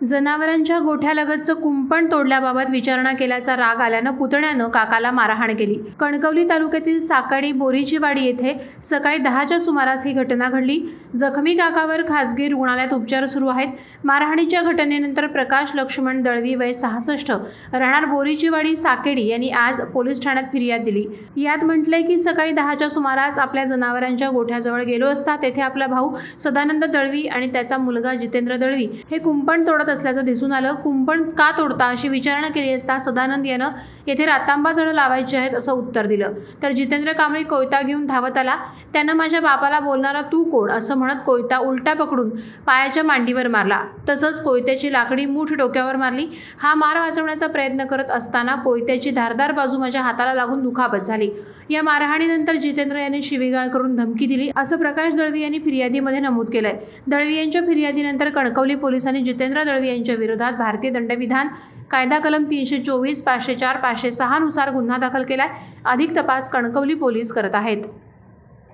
जनावरांच्या गोठ्यालगतचं कुंपण तोडल्याबाबत विचारणा केल्याचा राग आल्यानं पुतण्यानं काकाला मारहाण केली। कणकवली तालुक्यातील साकडी बोरीचीवाडी येथे सकाळी 10च्या सुमारास ही घटना घडली। जखमी काकावर खासगी रुग्णालयात उपचार सुरू आहेत। मारहाणीच्या घटनेनंतर प्रकाश लक्ष्मण दळवी वय 66 राहणार बोरीचीवाडी साकेडी यांनी आज पोलीस ठाण्यात फिर्याद दिली। यात म्हटलंय की सकाळी 10च्या सुमारास आपल्या जनावरांच्या गोठ्याजवळ गेलो असता तेथे आपला भाऊ सदानंद दळवी आणि त्याचा मुलगा जितेंद्र दळवी हे कुंपण तोडत असल्याचं दिसून आलं। कुंपण का तोडता अशी विचारणा केली असता सदानंद यानं येथे रातांबा झाडं लावायची आहेत असं उत्तर दिलं। तर जितेंद्र कांबळे कोयता घेऊन धावत आला। त्यानं माझ्या बापाला बोलणारा तू कोण असं म्हणत कोयता उलटा पकडून पायाच्या मांडीवर मारला। तसंच कोयत्याची लाकडी मूठ डोक्यावर मारली। हा मार वाचवण्याचा प्रयत्न करत असताना कोयत्याची धारदार बाजू माझ्या हाताला लागून दुखापत झाली। या मारहाणीनंतर जितेंद्र यांनी शिवीगाळ करून धमकी दिली असं प्रकाश दळवी यांनी फिर्यादीमध्ये नमूद केलंय। दळवी यांच्या फिर्यादीनंतर कणकवली पोलिसांनी जितेंद्र दळवी यांच्या विरोधात भारतीय दंडविधान कायदा कलम 324, 504, 506 नुसार गुन्हा दाखल केलाय। अधिक तपास कणकवली पोलीस करत आहेत।